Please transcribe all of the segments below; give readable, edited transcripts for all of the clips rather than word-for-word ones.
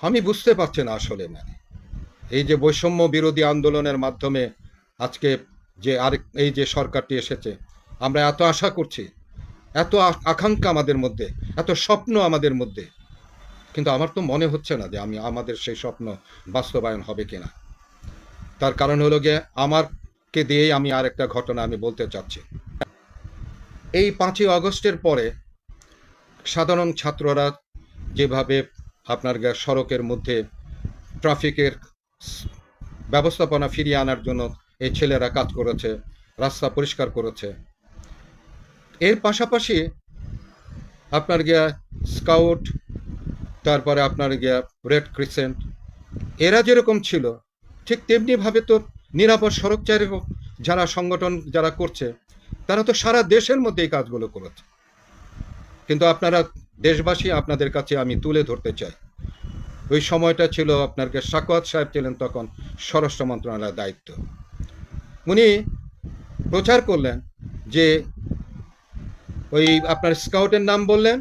আমি বুঝতে পারছি না আসলে এই যে বৈষম্য বিরোধী আন্দোলনের মাধ্যমে আজকে যে এই যে সরকারটি এসেছে, আমরা এত আশা করছি, এত আকাঙ্ক্ষা আমাদের মধ্যে, এত স্বপ্ন আমাদের মধ্যে, কিন্তু আমার তো মনে হচ্ছে না যে আমাদের সেই স্বপ্ন বাস্তবায়ন হবে কিনা। তার কারণ হলো গিয়ে আমারকে দিয়েই আমি আরেকটা ঘটনা আমি বলতে চাচ্ছি। এই 5ই আগস্টের পরে সাধারণ ছাত্ররা যেভাবে সড়কের মধ্যে ট্রাফিকের ব্যবস্থাপনা ফিরিয়ে আনার জন্য এই ছেলেরা কাজ করেছে, রাস্তা পরিষ্কার করেছে। এর পাশাপাশি আপনার গিয়া স্কাউট, তারপরে আপনার গিয়া রেড ক্রিসেন্ট, এরা যেরকম ছিল ঠিক তেমনিভাবে তো নিরাপদ সড়কচারী যারা সংগঠন যারা করছে, তারা তো সারা দেশের মধ্যে এই কাজগুলো করেছে। কিন্তু আপনারা দেশবাসী, আপনাদের কাছে আমি তুলে ধরতে চাই, ওই সময়টা ছিল আপনাকে সাকওয়াত সাহেব ছিলেন তখন স্বরাষ্ট্র মন্ত্রণালয়ের দায়িত্ব। উনি প্রচার করলেন যে ওই আপনার স্কাউটের নাম বললেন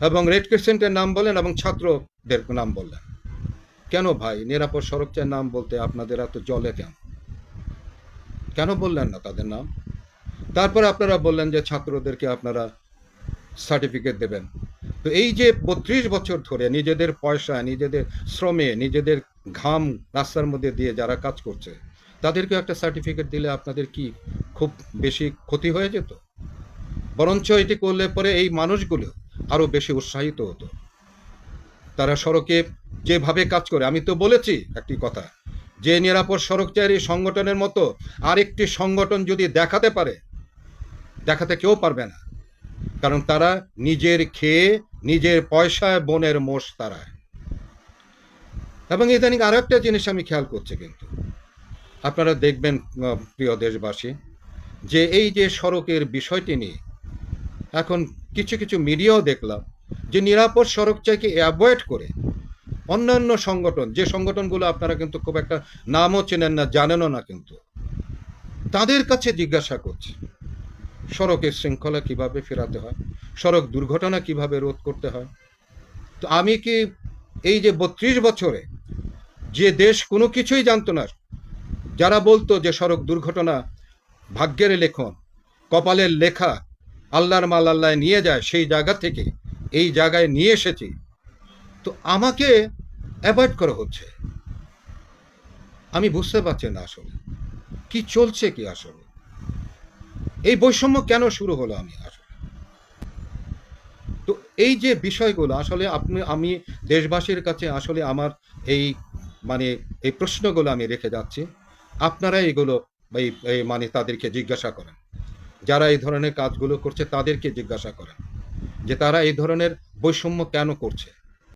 এবং রেড ক্রিসেন্টের নাম বললেন এবং ছাত্রদের নাম বললেন। কেন ভাই, নিরাপদ সড়কের নাম বলতে আপনাদের এত জলে কেন? কেন বললেন না তাদের নাম? তারপরে আপনারা বললেন যে ছাত্রদেরকে আপনারা সার্টিফিকেট দেবেন। তো এই যে 32 বছর ধরে নিজেদের পয়সা, নিজেদের শ্রমে, নিজেদের ঘাম রাস্তার মধ্যে দিয়ে যারা কাজ করছে, তাদেরকে একটা সার্টিফিকেট দিলে আপনাদের কি খুব বেশি ক্ষতি হয়ে যেত? বরঞ্চ এটি করলে পরে এই মানুষগুলো আরো বেশি উৎসাহিত হতো। তারা সড়কে যেভাবে কাজ করে, আমি তো বলেছি একটি কথা, যে নিরাপদ সড়কচারী সংগঠনের মতো আরেকটি সংগঠন যদি দেখাতে পারে, দেখাতে কেউ পারবে না। কারণ তারা নিজের খেয়ে নিজের পয়সায় বনের মোষ তারায়। এবং ইদানিং আরো একটা জিনিস আমি খেয়াল করছি, কিন্তু আপনারা দেখবেন প্রিয় দেশবাসী, যে এই যে সড়কের বিষয়টি নিয়ে এখন কিছু কিছু মিডিয়াও দেখলাম যে নিরাপদ সড়কচারীকে অ্যাভয়েড করে অন্যান্য সংগঠন, যে সংগঠনগুলো আপনারা কিন্তু খুব একটা নামও চেনেন না, জানেনও না, কিন্তু তাদের কাছে জিজ্ঞাসা করছে সড়কের শৃঙ্খলা কিভাবে ফেরাতে হয়, সড়ক দুর্ঘটনা কিভাবে রোধ করতে হয়। তো আমি কি এই যে 32 বছরে যে দেশ কোনো কিছুই জানতো না, যারা বলতো যে সড়ক দুর্ঘটনা ভাগ্যের লেখন, কপালের লেখা, আল্লাহর মাল আল্লাহ নিয়ে যায়, সেই জায়গা থেকে এই জায়গায় নিয়ে এসেছি, তো আমাকে অ্যাভয়েড করা হচ্ছে। আমি বুঝতে পারছি না আসলে কি চলছে, কি আসলে এই বৈষম্য কেন শুরু হলো। আসলে তো এই যে বিষয়গুলো আসলে আমি দেশবাসীর কাছে আসলে আমার এই এই প্রশ্নগুলো আমি রেখে যাচ্ছি। আপনারা এগুলো তাদেরকে জিজ্ঞাসা করেন, যারা এই ধরনের কাজগুলো করছে তাদেরকে জিজ্ঞাসা করেন যে তারা এই ধরনের বৈষম্য কেন করছে।